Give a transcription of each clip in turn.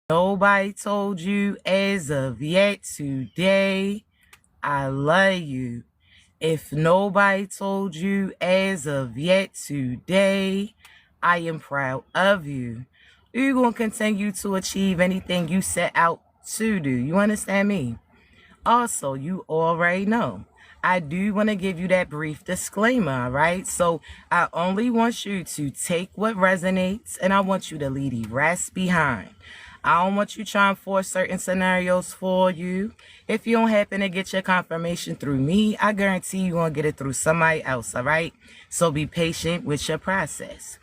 Nobody told you as of yet today, I love you. If nobody told you as of yet today, I am proud of you. You're going to continue to achieve anything you set out to do. You understand me? Also, you already know. I do want to give you that brief disclaimer, right? So I only want you to take what resonates and I want you to leave the rest behind. I don't want you trying to force certain scenarios for you. If you don't happen to get your confirmation through me, I guarantee you're going to get it through somebody else, all right? So be patient with your process.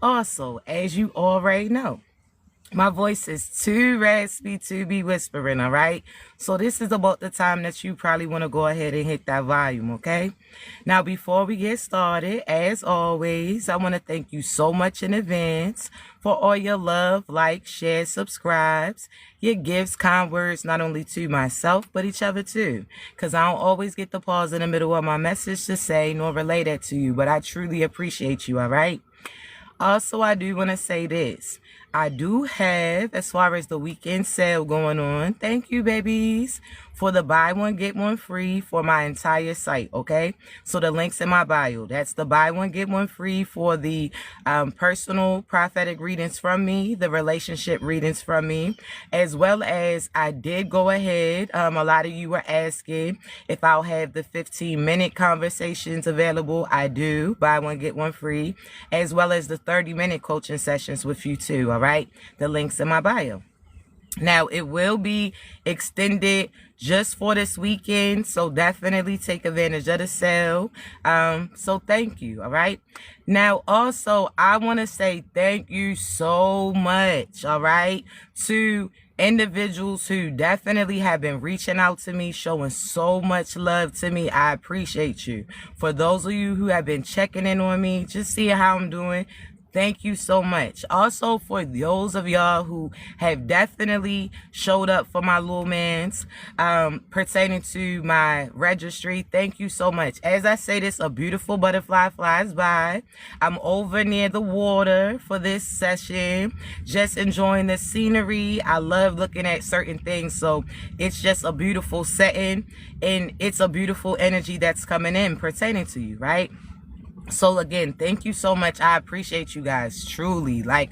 Also, as you already know, my voice is too raspy to be whispering, all right? So this is about the time that you probably want to go ahead and hit that volume, okay? Now, before we get started, as always, I want to thank you so much in advance for all your love, like, share, subscribes, your gifts, kind words, not only to myself, but each other too. Because I don't always get the pause in the middle of my message to say nor relay that to you, but I truly appreciate you, all right? Also, I do want to say this. I do have, as far as the weekend sale going on, thank you, babies, for the buy one, get one free for my entire site, okay? So the link's in my bio. That's the buy one, get one free for the personal prophetic readings from me, the relationship readings from me, as well as I did go ahead. A lot of you were asking if I'll have the 15-minute conversations available. I do, buy one, get one free, as well as the 30-minute coaching sessions with you too, all right? The link's in my bio. Now, it will be extended just for this weekend, so definitely take advantage of the sale. So thank you, all right? Now, also, I want to say thank you so much, all right, to individuals who definitely have been reaching out to me, showing so much love to me. I appreciate you. For those of you who have been checking in on me, just seeing how I'm doing, thank you so much. Also, for those of y'all who have definitely showed up for my little mans pertaining to my registry, thank you so much. As I say this, a beautiful butterfly flies by. I'm over near the water for this session, just enjoying the scenery. I love looking at certain things, so it's just a beautiful setting, and it's a beautiful energy that's coming in pertaining to you, right? So again, thank you so much. I appreciate you guys, truly. Like,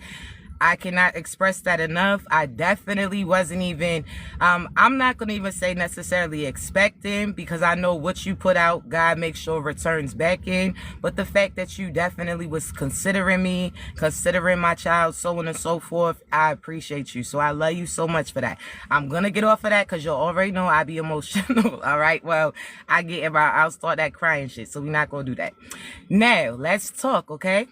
I cannot express that enough. I definitely wasn't even, I'm not going to even say necessarily expecting, because I know what you put out, God makes sure returns back in. But the fact that you definitely was considering me, considering my child, so on and so forth, I appreciate you. So I love you so much for that. I'm going to get off of that because you already know I be emotional. All right. Well, I'll start that crying shit. So we're not going to do that. Now, let's talk, okay?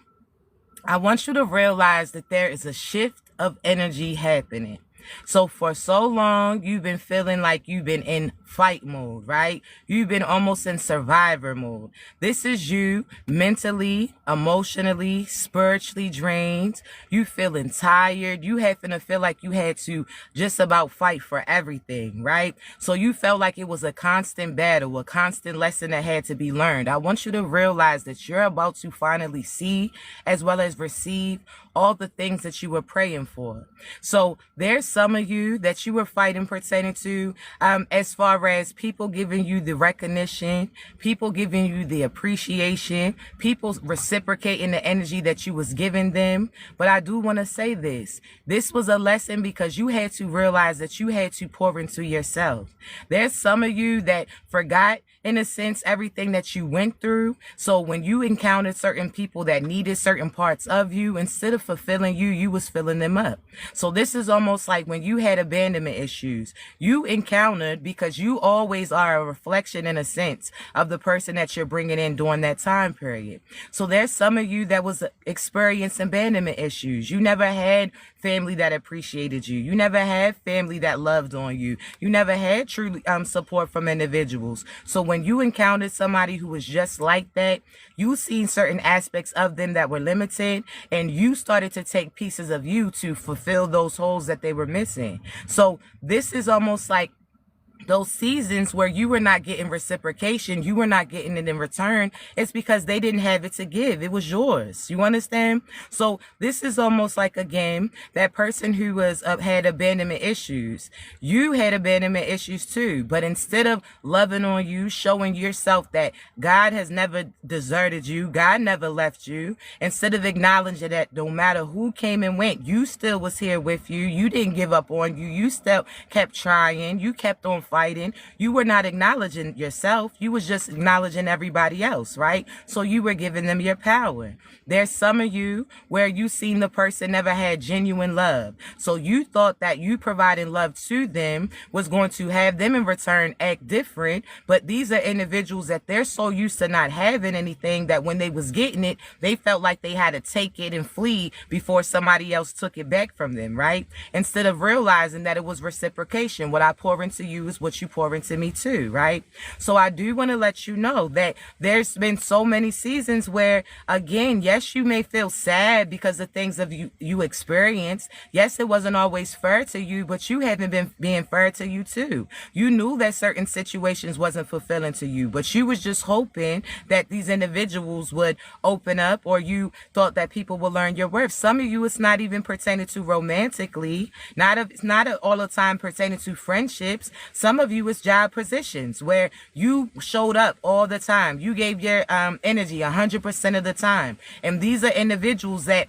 I want you to realize that there is a shift of energy happening. So for so long, you've been feeling like you've been in fight mode, right? You've been almost in survivor mode. This is you mentally, emotionally, spiritually drained. You feeling tired. You having to feel like you had to just about fight for everything, right? So you felt like it was a constant battle, a constant lesson that had to be learned. I want you to realize that you're about to finally see as well as receive all the things that you were praying for. So there's some of you that you were fighting pertaining to, as far as people giving you the recognition, people giving you the appreciation, people reciprocating the energy that you was giving them. But I do want to say this. This was a lesson because you had to realize that you had to pour into yourself. There's some of you that forgot, in a sense, everything that you went through. So when you encountered certain people that needed certain parts of you, instead of fulfilling you, you was filling them up. So this is almost like when you had abandonment issues, you encountered, because you always are a reflection, in a sense, of the person that you're bringing in during that time period. So there's some of you that was experiencing abandonment issues. You never had family that appreciated you. You never had family that loved on you. You never had true support from individuals. So when you encountered somebody who was just like that, you seen certain aspects of them that were limited, and you started to take pieces of you to fulfill those holes that they were missing. So this is almost like those seasons where you were not getting reciprocation, you were not getting it in return, it's because they didn't have it to give. It was yours. You understand? So this is almost like, again, that person who was had abandonment issues. You had abandonment issues too, but instead of loving on you, showing yourself that God has never deserted you, God never left you, instead of acknowledging that no matter who came and went, you still was here with you. You didn't give up on you. You still kept trying. You kept on fighting. You were not acknowledging yourself. You was just acknowledging everybody else, right? So you were giving them your power. There's some of you where you seen the person never had genuine love. So you thought that you providing love to them was going to have them in return act different. But these are individuals that they're so used to not having anything that when they was getting it, they felt like they had to take it and flee before somebody else took it back from them, right? Instead of realizing that it was reciprocation. What I pour into you is what you pour into me too, right? So I do want to let you know that there's been so many seasons where, again, yes, you may feel sad because of things of you experienced. Yes, it wasn't always fair to you, but you haven't been being fair to you too. You knew that certain situations wasn't fulfilling to you, but you was just hoping that these individuals would open up, or you thought that people would learn your worth. Some of you, it's not even pertaining to romantically, it's not all the time pertaining to friendships. Some of you, it's job positions where you showed up all the time. You gave your energy 100% of the time. And these are individuals that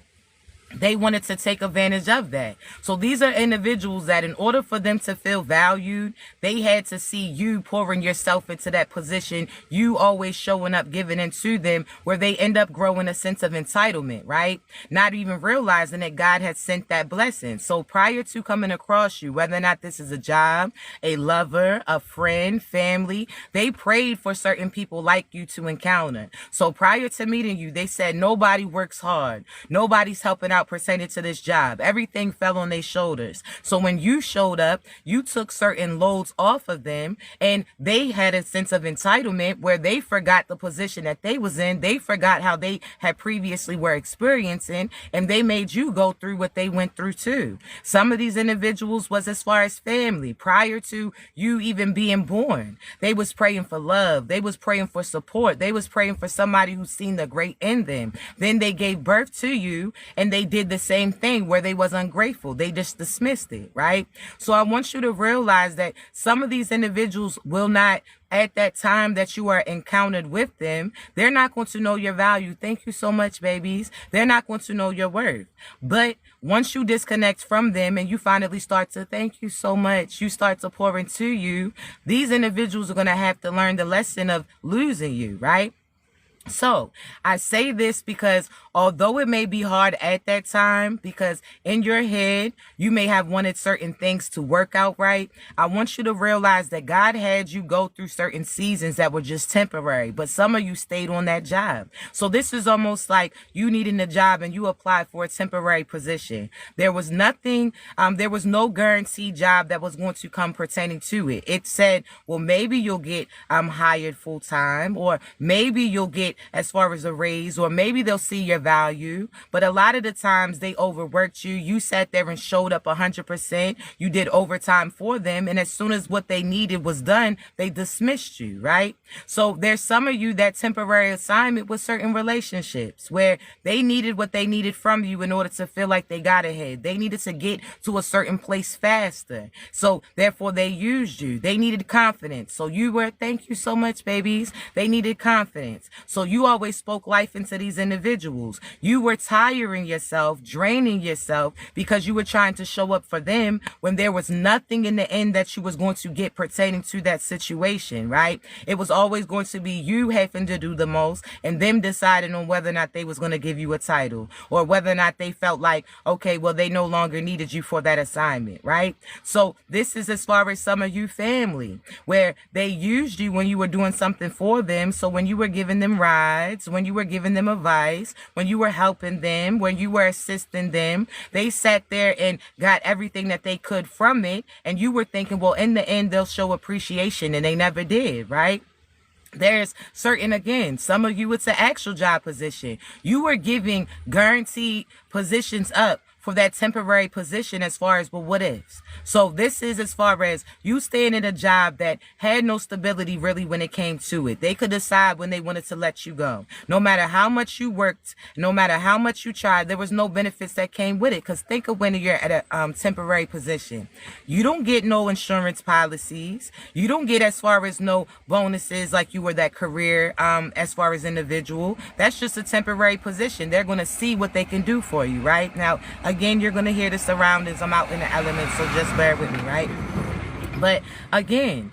they wanted to take advantage of that. So these are individuals that in order for them to feel valued, they had to see you pouring yourself into that position, you always showing up, giving into them, where they end up growing a sense of entitlement, right? Not even realizing that God had sent that blessing. So prior to coming across you, whether or not this is a job, a lover, a friend, family, they prayed for certain people like you to encounter. So prior to meeting you, they said, nobody works hard. Nobody's helping out pertaining to this job. Everything fell on their shoulders. So when you showed up, you took certain loads off of them, and they had a sense of entitlement where they forgot the position that they was in. They forgot how they had previously were experiencing, and they made you go through what they went through too. Some of these individuals was as far as family. Prior to you even being born, they was praying for love. They was praying for support. They was praying for somebody who's seen the great in them. Then they gave birth to you, and they did the same thing where they was ungrateful. They just dismissed it, right? So I want you to realize that some of these individuals will not, at that time that you are encountered with them, they're not going to know your value. Thank you so much, babies. They're not going to know your worth. But once you disconnect from them and you finally start to, thank you so much, you start to pour into you, these individuals are going to have to learn the lesson of losing you, right? So I say this because although it may be hard at that time, because in your head, you may have wanted certain things to work out right, I want you to realize that God had you go through certain seasons that were just temporary, but some of you stayed on that job. So this is almost like you needing a job and you applied for a temporary position. There was nothing, there was no guaranteed job that was going to come pertaining to it. It said, well, maybe you'll get hired full time, or maybe you'll get as far as a raise, or maybe they'll see your value. But a lot of the times they overworked you. You sat there and showed up 100%. You did overtime for them. And as soon as what they needed was done, they dismissed you, right? So there's some of you that temporary assignment with certain relationships where they needed what they needed from you in order to feel like they got ahead. They needed to get to a certain place faster. So therefore they used you. They needed confidence. So you were, thank you so much, babies. They needed confidence. So you always spoke life into these individuals. You were tiring yourself, draining yourself because you were trying to show up for them when there was nothing in the end that you was going to get pertaining to that situation, right? It was always going to be you having to do the most and them deciding on whether or not they was going to give you a title, or whether or not they felt like, okay, well, they no longer needed you for that assignment, right? So this is as far as some of you family, where they used you when you were doing something for them. So when you were giving them rides, when you were giving them advice, when you were helping them, when you were assisting them, they sat there and got everything that they could from it. And you were thinking, well, in the end, they'll show appreciation, and they never did, right? There's certain, again, some of you, it's an actual job position. You were giving guaranteed positions up for that temporary position as far as, well, what ifs. So this is as far as you staying in a job that had no stability really when it came to it. They could decide when they wanted to let you go. No matter how much you worked, no matter how much you tried, there was no benefits that came with it. Because think of when you're at a temporary position. You don't get no insurance policies. You don't get as far as no bonuses like you were that career as far as individual. That's just a temporary position. They're going to see what they can do for you, right? Now, again, you're going to hear the surroundings. I'm out in the elements, so just bear with me, right? But again,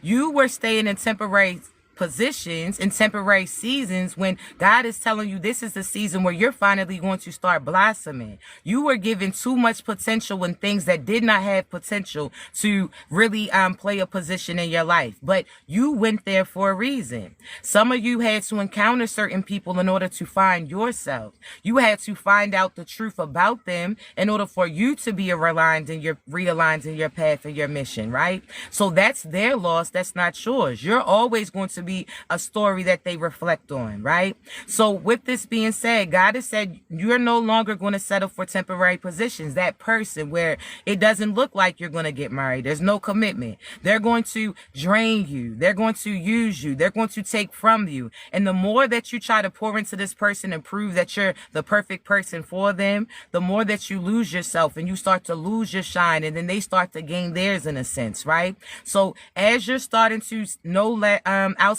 you were staying in temporary positions in temporary seasons when God is telling you this is the season where you're finally going to start blossoming. You were given too much potential in things that did not have potential to really play a position in your life, but you went there for a reason. Some of you had to encounter certain people in order to find yourself. You had to find out the truth about them in order for you to be realigned in your path and your mission, right? So that's their loss. That's not yours. You're always going to be a story that they reflect on, right? So with this being said, God has said you're no longer going to settle for temporary positions. That person where it doesn't look like you're going to get married, there's no commitment. They're going to drain you. They're going to use you. They're going to take from you. And the more that you try to pour into this person and prove that you're the perfect person for them, the more that you lose yourself and you start to lose your shine, and then they start to gain theirs in a sense, right? So as you're starting to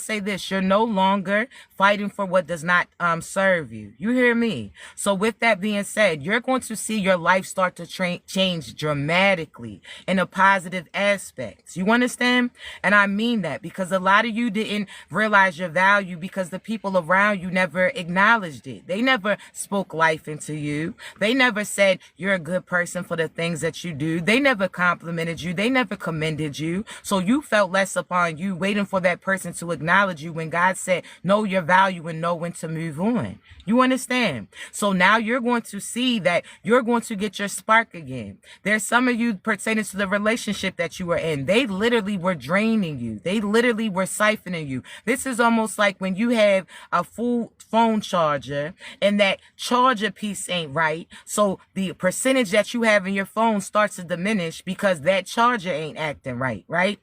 I'll say this, you're no longer fighting for what does not serve you. You hear me? So with that being said, you're going to see your life start to change dramatically in a positive aspect. You understand? And I mean that because a lot of you didn't realize your value because the people around you never acknowledged it. They never spoke life into you. They never said you're a good person for the things that you do. They never complimented you. They never commended you. So you felt less upon you, waiting for that person to acknowledge you when God said, know your value and know when to move on. You understand? So now you're going to see that you're going to get your spark again. There's some of you pertaining to the relationship that you were in. They literally were draining you. They literally were siphoning you. This is almost like when you have a full phone charger and that charger piece ain't right. So the percentage that you have in your phone starts to diminish because that charger ain't acting right, right?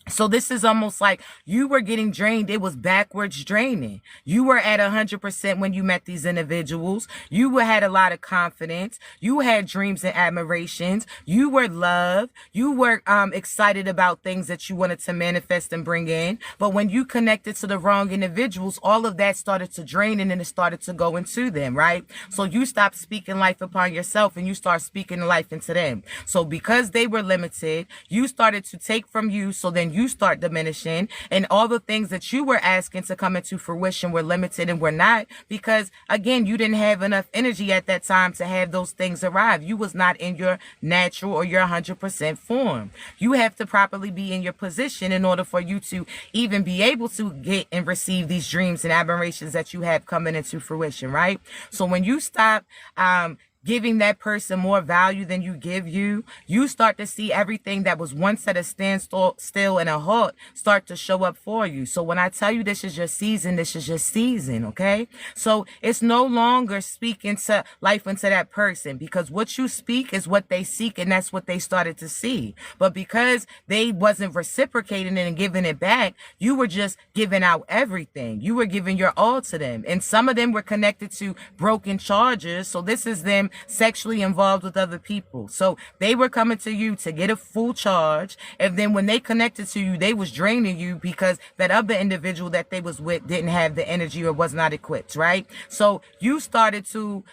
So this is almost like you were getting drained. It was backwards draining. You were at 100% when you met these individuals. You had a lot of confidence. You had dreams and admirations. You were loved. You were excited about things that you wanted to manifest and bring in. But when you connected to the wrong individuals, all of that started to drain and then it started to go into them, right? So you stopped speaking life upon yourself and you start speaking life into them. So because they were limited, you started to take from you. So then you start diminishing, and all the things that you were asking to come into fruition were limited and were not, because again, you didn't have enough energy at that time to have those things arrive. You was not in your natural or your 100% form. You have to properly be in your position in order for you to even be able to get and receive these dreams and admirations that you have coming into fruition, right? So when you stop giving that person more value than you give you, you start to see everything that was once at a standstill and a halt start to show up for you. So when I tell you this is your season, this is your season, okay? So it's no longer speaking to life into that person, because what you speak is what they seek, and that's what they started to see. But because they wasn't reciprocating it and giving it back, you were just giving out everything. You were giving your all to them. And some of them were connected to broken charges. So this is them sexually involved with other people. So they were coming to you to get a full charge, and then when they connected to you, they was draining you because that other individual that they was with didn't have the energy or was not equipped, right? So you started to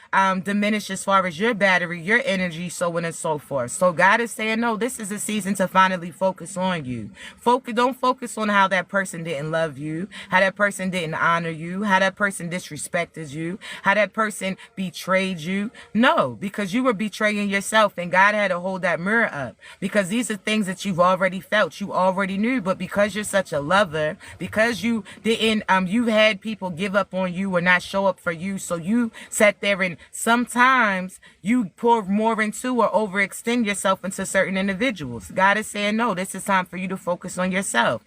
diminish as far as your battery, your energy, so on and so forth. So God is saying, no, this is a season to finally focus on you. Don't focus on how that person didn't love you, how that person didn't honor you, how that person disrespected you, how that person betrayed you. No, because you were betraying yourself, and God had to hold that mirror up, because these are things that you've already felt, you already knew. But because you're such a lover, because you didn't, you had people give up on you or not show up for you, so you sat there and sometimes you pour more into or overextend yourself into certain individuals. God is saying, no, this is time for you to focus on yourself.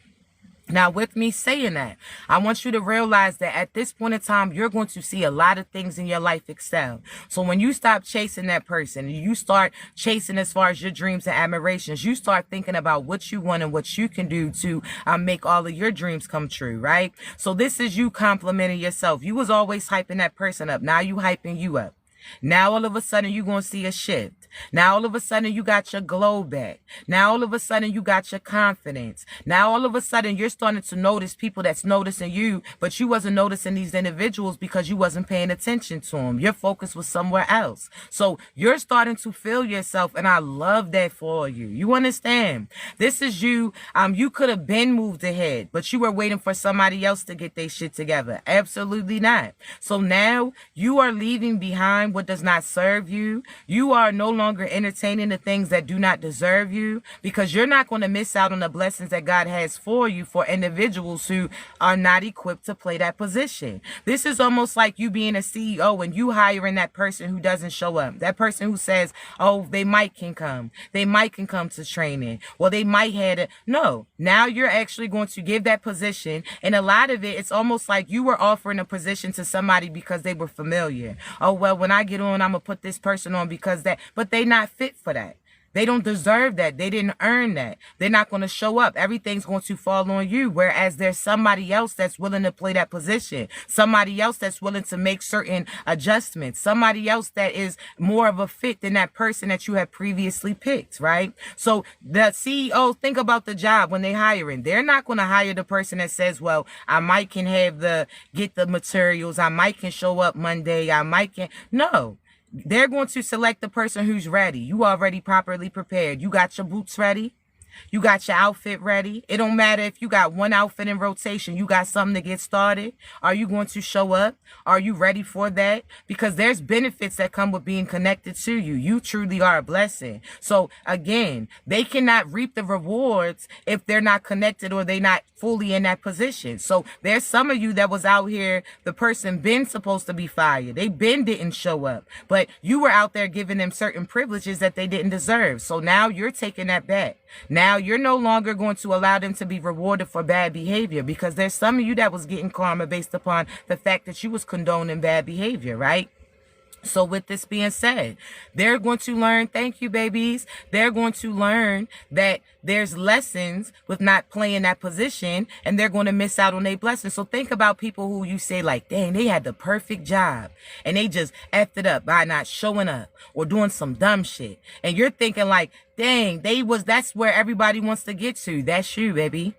Now, with me saying that, I want you to realize that at this point in time, you're going to see a lot of things in your life excel. So when you stop chasing that person and you start chasing as far as your dreams and admirations, you start thinking about what you want and what you can do to make all of your dreams come true, right? So this is you complimenting yourself. You was always hyping that person up. Now you hyping you up. Now all of a sudden you're going to see a shift. Now all of a sudden you got your glow back. Now all of a sudden you got your confidence. Now all of a sudden you're starting to notice people that's noticing you, but you wasn't noticing these individuals because you wasn't paying attention to them. Your focus was somewhere else. So you're starting to feel yourself, and I love that for you. You understand? This is you. You could have been moved ahead, but you were waiting for somebody else to get their shit together. Absolutely not. So now you are leaving behind what does not serve you. You are no longer entertaining the things that do not deserve you, because you're not going to miss out on the blessings that God has for you for individuals who are not equipped to play that position. This is almost like you being a CEO and you hiring that person who doesn't show up. That person who says, oh, they might can come. They might can come to training. Well, they might have it. No, now you're actually going to give that position. And a lot of it's almost like you were offering a position to somebody because they were familiar. Oh, well, when I get on, I'm going to put this person on because that, but they not fit for that. They don't deserve that. They didn't earn that. They're not going to show up. Everything's going to fall on you. Whereas there's somebody else that's willing to play that position. Somebody else that's willing to make certain adjustments. Somebody else that is more of a fit than that person that you have previously picked, right? So the CEO, think about the job when they hiring. They're not going to hire the person that says, well, I might can get the materials. I might can show up Monday. I might can. No. They're going to select the person who's ready. You already properly prepared. You got your boots ready. You got your outfit ready. It don't matter if you got one outfit in rotation. You got something to get started. Are you going to show up? Are you ready for that? Because there's benefits that come with being connected to you. You truly are a blessing. So again, they cannot reap the rewards if they're not connected or they not fully in that position. So there's some of you that was out here, the person been supposed to be fired. They been didn't show up, but you were out there giving them certain privileges that they didn't deserve. So now you're taking that back. Now you're no longer going to allow them to be rewarded for bad behavior, because there's some of you that was getting karma based upon the fact that you was condoning bad behavior, right? So with this being said, they're going to learn, thank you, babies. They're going to learn that there's lessons with not playing that position, and they're going to miss out on their blessings. So think about people who you say like, dang, they had the perfect job and they just effed it up by not showing up or doing some dumb shit. And you're thinking like, dang, that's where everybody wants to get to. That's you, baby.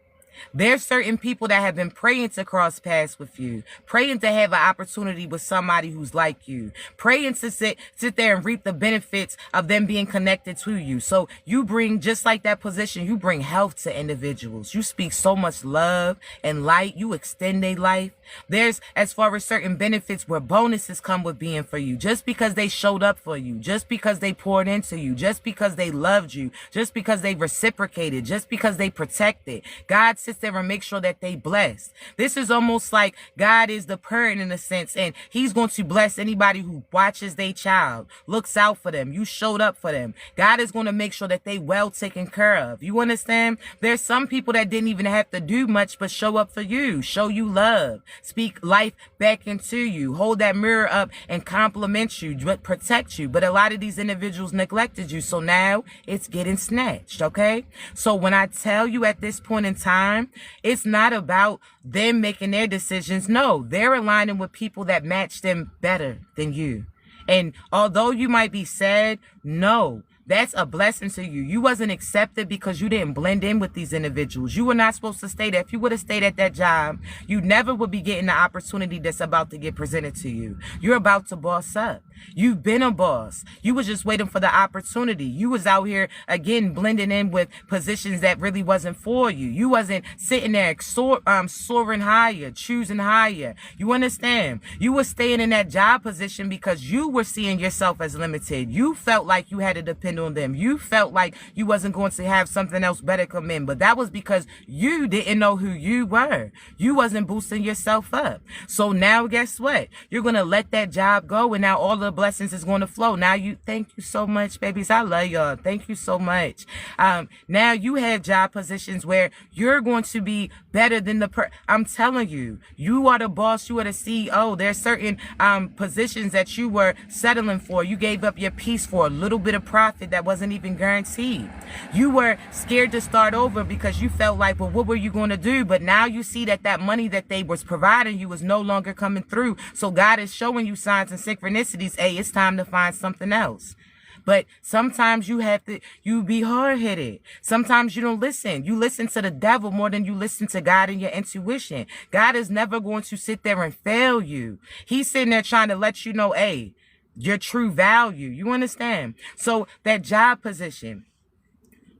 There's certain people that have been praying to cross paths with you, praying to have an opportunity with somebody who's like you, praying to sit there and reap the benefits of them being connected to you. So you bring, just like that position, you bring health to individuals. You speak so much love and light. You extend their life. There's, as far as certain benefits where bonuses come with being for you, just because they showed up for you, just because they poured into you, just because they loved you, just because they reciprocated, just because they protected. God sits there and makes sure that they blessed. This is almost like God is the parent in a sense, and he's going to bless anybody who watches their child, looks out for them. You showed up for them. God is going to make sure that they well taken care of. You understand? There's some people that didn't even have to do much but show up for you, show you love, speak life back into you, hold that mirror up and compliment you, but protect you. But a lot of these individuals neglected you. So now it's getting snatched. Okay. So when I tell you at this point in time, it's not about them making their decisions. No, they're aligning with people that match them better than you. And although you might be sad, no, that's a blessing to you. You wasn't accepted because you didn't blend in with these individuals. You were not supposed to stay there. If you would have stayed at that job, you never would be getting the opportunity that's about to get presented to you. You're about to boss up. You've been a boss. You was just waiting for the opportunity. You was out here, again, blending in with positions that really wasn't for you. You wasn't sitting there soaring higher, choosing higher. You understand? You were staying in that job position because you were seeing yourself as limited. You felt like you had to depend on them. You felt like you wasn't going to have something else better come in, but that was because you didn't know who you were. You wasn't boosting yourself up. So now guess what? You're going to let that job go, and now all the blessings is going to flow. Now thank you so much, babies. I love y'all. Thank you so much. Now you have job positions where you're going to be better than I'm telling you, you are the boss. You are the CEO. There's certain positions that you were settling for. You gave up your peace for a little bit of profit that wasn't even guaranteed. You were scared to start over because you felt like, well, what were you going to do? But now you see that money that they was providing you was no longer coming through. So God is showing you signs and synchronicities. Hey, it's time to find something else. But sometimes you be hard-headed. Sometimes you don't listen. You listen to the devil more than you listen to God and your intuition. God is never going to sit there and fail you. He's sitting there trying to let you know, hey, your true value. You understand? So that job position,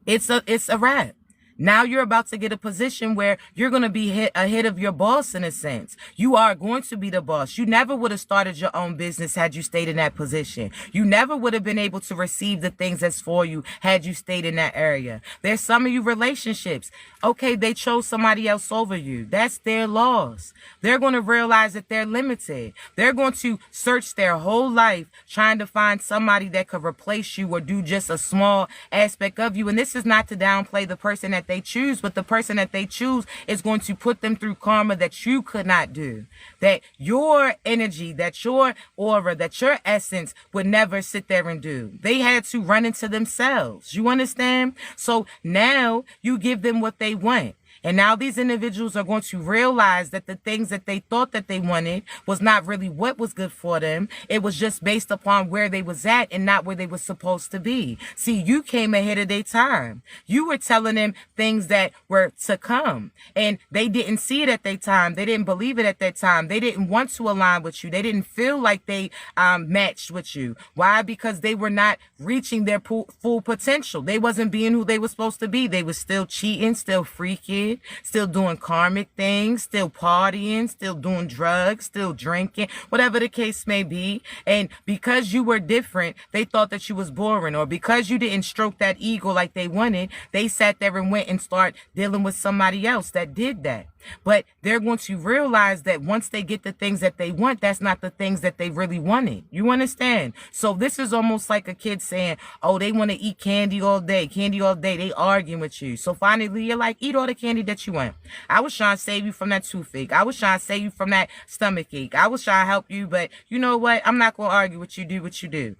it's a wrap. Now you're about to get a position where you're going to be ahead of your boss in a sense. You are going to be the boss. You never would have started your own business had you stayed in that position. You never would have been able to receive the things that's for you had you stayed in that area. There's some of you relationships. Okay, they chose somebody else over you. That's their loss. They're going to realize that they're limited. They're going to search their whole life trying to find somebody that could replace you or do just a small aspect of you. And this is not to downplay the person that they choose, but the person that they choose is going to put them through karma that you could not do. That your energy, that your aura, that your essence would never sit there and do. They had to run into themselves. You understand? So now you give them what they want. And now these individuals are going to realize that the things that they thought that they wanted was not really what was good for them. It was just based upon where they was at and not where they were supposed to be. See, you came ahead of their time. You were telling them things that were to come, and they didn't see it at their time. They didn't believe it at that time. They didn't want to align with you. They didn't feel like they matched with you. Why? Because they were not reaching their full potential. They wasn't being who they were supposed to be. They were still cheating, still freaking, still doing karmic things, still partying, still doing drugs, still drinking, whatever the case may be. And because you were different, they thought that you was boring, or because you didn't stroke that ego like they wanted, they sat there and went and started dealing with somebody else that did that. But they're going to realize that once they get the things that they want, that's not the things that they really wanted. You understand? So this is almost like a kid saying, oh, they want to eat candy all day. They arguing with you. So finally, you're like, eat all the candy that you want. I was trying to save you from that toothache. I was trying to save you from that stomach ache. I was trying to help you, but you know what? I'm not going to argue with you. Do what you do.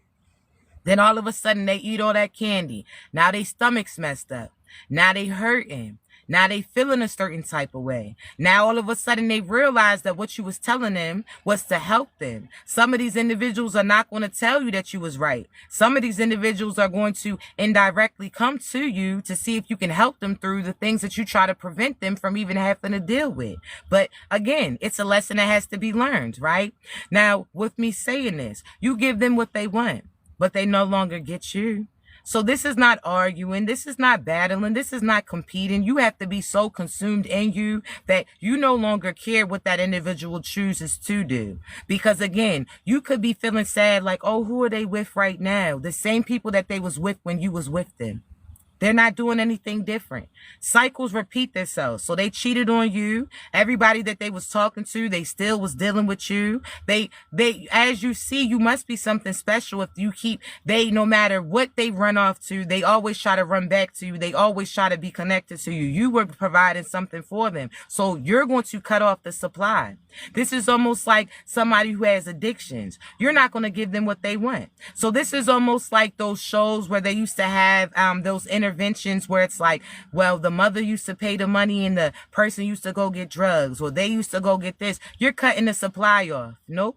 Then all of a sudden, they eat all that candy. Now they stomach's messed up. Now they hurting. Now they feeling a certain type of way. Now all of a sudden they realize that what you was telling them was to help them. Some of these individuals are not going to tell you that you was right. Some of these individuals are going to indirectly come to you to see if you can help them through the things that you try to prevent them from even having to deal with. But again, it's a lesson that has to be learned, right? Now, with me saying this, you give them what they want, but they no longer get you. So this is not arguing. This is not battling. This is not competing. You have to be so consumed in you that you no longer care what that individual chooses to do. Because again, you could be feeling sad like, oh, who are they with right now? The same people that they was with when you was with them. They're not doing anything different. Cycles repeat themselves. So they cheated on you. Everybody that they was talking to, they still was dealing with you. They, as you see, you must be something special if you no matter what they run off to, they always try to run back to you. They always try to be connected to you. You were providing something for them. So you're going to cut off the supply. This is almost like somebody who has addictions. You're not going to give them what they want. So this is almost like those shows where they used to have those interventions where it's like, well, the mother used to pay the money and the person used to go get drugs, or they used to go get this. You're cutting the supply off. Nope.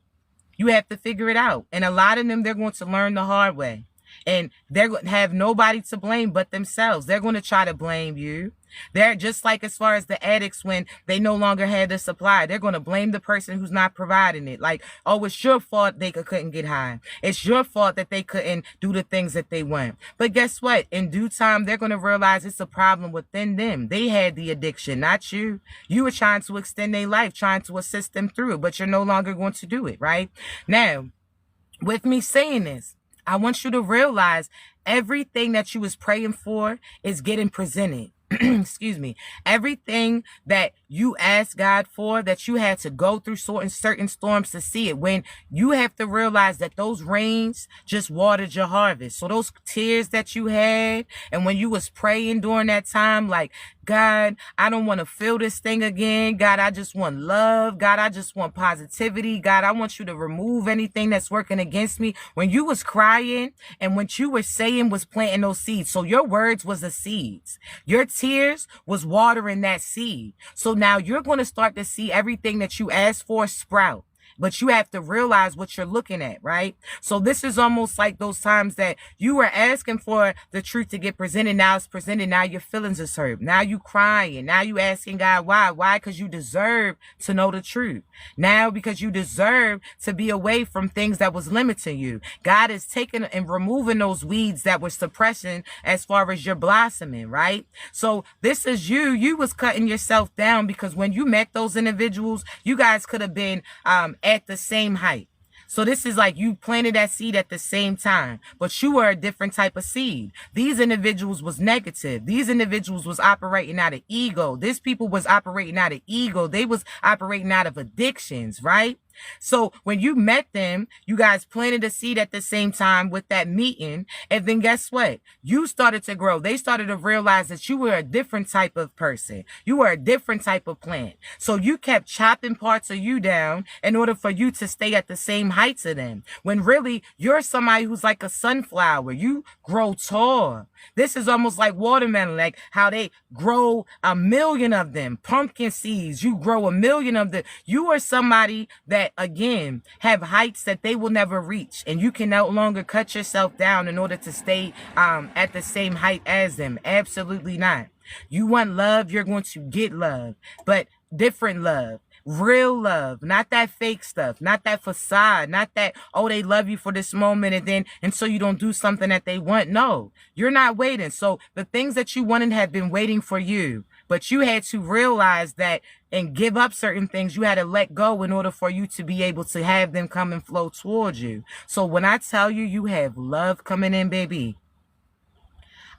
You have to figure it out. And a lot of them, they're going to learn the hard way. And they're going to have nobody to blame but themselves. They're going to try to blame you. They're just like as far as the addicts when they no longer had the supply. They're going to blame the person who's not providing it. Like, oh, it's your fault they couldn't get high. It's your fault that they couldn't do the things that they want. But guess what? In due time, they're going to realize it's a problem within them. They had the addiction, not you. You were trying to extend their life, trying to assist them through it, but you're no longer going to do it, right? Now, with me saying this, I want you to realize everything that you was praying for is getting presented. Excuse me. Everything that you asked God for, that you had to go through certain storms to see it, when you have to realize that those rains just watered your harvest. So those tears that you had, and when you was praying during that time, like, God, I don't want to feel this thing again. God, I just want love. God, I just want positivity. God, I want you to remove anything that's working against me. When you was crying and what you were saying was planting those seeds. So your words was the seeds. Your tears was watering that seed. So now you're going to start to see everything that you asked for sprout. But you have to realize what you're looking at, right? So this is almost like those times that you were asking for the truth to get presented. Now it's presented. Now your feelings are hurt. Now you crying. Now you asking God why? Why? Because you deserve to know the truth. Now because you deserve to be away from things that was limiting you. God is taking and removing those weeds that were suppressing as far as your blossoming, right? So this is you. You was cutting yourself down because when you met those individuals, you guys could have been at the same height. So this is like you planted that seed at the same time, but you were a different type of seed. These individuals was negative. These individuals was operating out of ego. These people was operating out of ego. They was operating out of addictions, right? So when you met them, you guys planted a seed at the same time with that meeting. And then guess what? You started to grow. They started to realize that you were a different type of person. You were a different type of plant. So you kept chopping parts of you down in order for you to stay at the same heights of them. When really you're somebody who's like a sunflower. You grow tall. This is almost like watermelon, like how they grow 1,000,000 of them. Pumpkin seeds, you grow 1,000,000 of them. You are somebody that, again, have heights that they will never reach. And you can no longer cut yourself down in order to stay at the same height as them. Absolutely not. You want love, you're going to get love. But different love. Real love, not that fake stuff, not that facade, not that, oh, they love you for this moment and so you don't do something that they want. No, you're not waiting. So the things that you wanted have been waiting for you, but you had to realize that and give up certain things. You had to let go in order for you to be able to have them come and flow towards you. So when I tell you, you have love coming in, baby,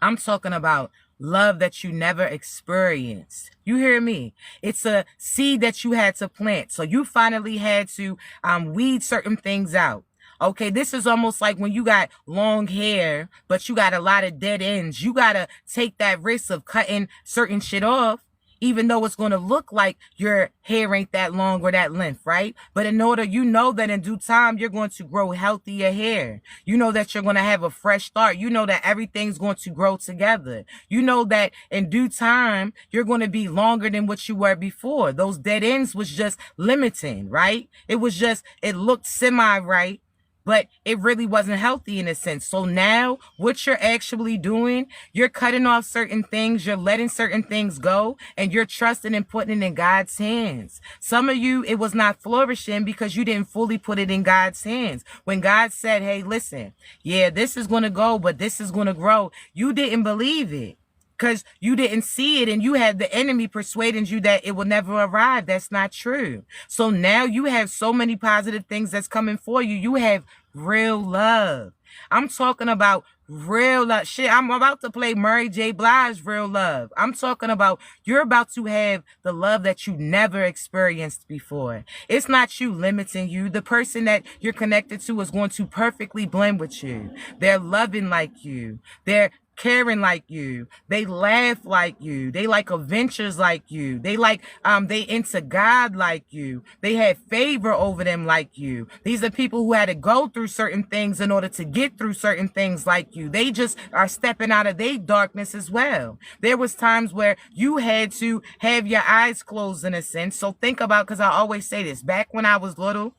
I'm talking about love that you never experienced. You hear me? It's a seed that you had to plant. So you finally had to weed certain things out. Okay, this is almost like when you got long hair, but you got a lot of dead ends. You got to take that risk of cutting certain shit off, even though it's going to look like your hair ain't that long or that length, right? But in order, you know that in due time, you're going to grow healthier hair. You know that you're going to have a fresh start. You know that everything's going to grow together. You know that in due time, you're going to be longer than what you were before. Those dead ends was just limiting, right? It was just, it looked semi-right, but it really wasn't healthy in a sense. So now what you're actually doing, you're cutting off certain things, you're letting certain things go, and you're trusting and putting it in God's hands. Some of you, it was not flourishing because you didn't fully put it in God's hands. When God said, hey, listen, yeah, this is going to go, but this is going to grow, you didn't believe it. Because you didn't see it and you had the enemy persuading you that it will never arrive. That's not true. So now you have so many positive things that's coming for you. You have real love. I'm talking about real love. Shit, I'm about to play Mary J. Blige, Real Love. I'm talking about you're about to have the love that you never experienced before. It's not you limiting you. The person that you're connected to is going to perfectly blend with you. They're loving like you. They're caring like you. They laugh like you. They like adventures like you. They like they into God like you. They have favor over them like you. These are people who had to go through certain things in order to get through certain things like you. They just are stepping out of their darkness as well. There was times where you had to have your eyes closed in a sense. So think about, because I always say this, back when I was little,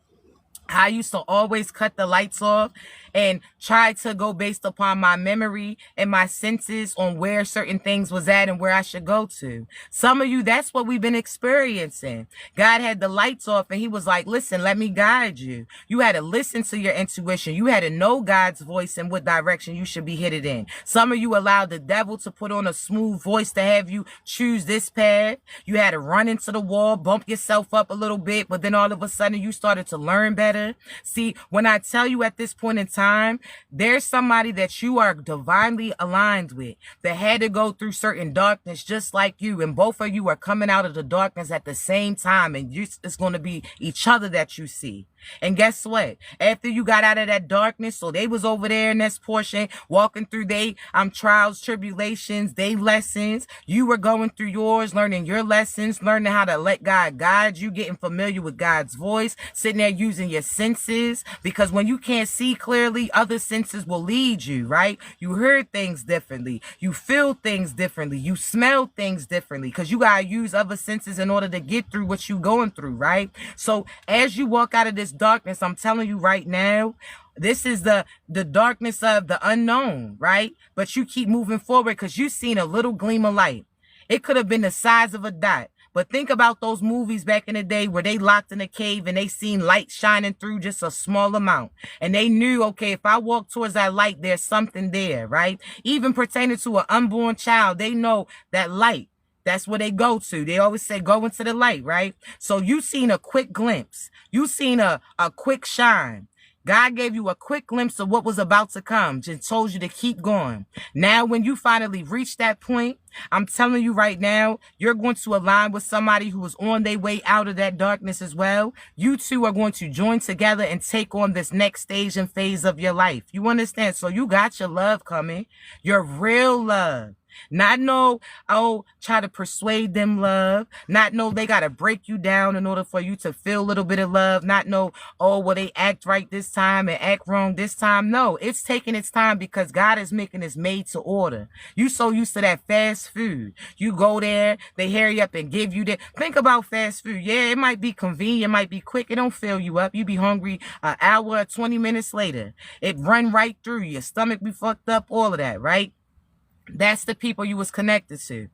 I used to always cut the lights off and try to go based upon my memory and my senses on where certain things was at and where I should go to. Some of you, that's what we've been experiencing. God had the lights off and he was like, listen, let me guide you. You had to listen to your intuition. You had to know God's voice and what direction you should be headed in. Some of you allowed the devil to put on a smooth voice to have you choose this path. You had to run into the wall, bump yourself up a little bit, but then all of a sudden you started to learn better. See, when I tell you at this point in time, time, there's somebody that you are divinely aligned with that had to go through certain darkness just like you, and both of you are coming out of the darkness at the same time, and it's going to be each other that you see. And guess what? After you got out of that darkness, so they was over there in this portion, walking through they trials, tribulations, they lessons. You were going through yours, learning your lessons, learning how to let God guide you, getting familiar with God's voice, sitting there using your senses. Because when you can't see clearly, other senses will lead you, right? You hear things differently. You feel things differently. You smell things differently, because you got to use other senses in order to get through what you're going through, right? So as you walk out of this darkness, I'm telling you right now, this is the darkness of the unknown, right? But you keep moving forward because you've seen a little gleam of light. It could have been the size of a dot. But think about those movies back in the day where they locked in a cave and they seen light shining through just a small amount. And they knew, okay, if I walk towards that light, there's something there, right? Even pertaining to an unborn child, they know that light. That's where they go to. They always say, go into the light, right? So you seen a quick glimpse. You seen a quick shine. God gave you a quick glimpse of what was about to come, just told you to keep going. Now, when you finally reach that point, I'm telling you right now, you're going to align with somebody who is on their way out of that darkness as well. You two are going to join together and take on this next stage and phase of your life. You understand? So you got your love coming, your real love. Not know, oh, try to persuade them love. Not know they got to break you down in order for you to feel a little bit of love. Not know, oh, well, they act right this time and act wrong this time. No, it's taking its time because God is making this made to order. You so used to that fast food. You go there, they hurry up and give you that. Think about fast food. Yeah, it might be convenient, it might be quick. It don't fill you up. You be hungry an hour or 20 minutes later. It run right through you. Your stomach be fucked up, all of that, right? That's the people you was connected to.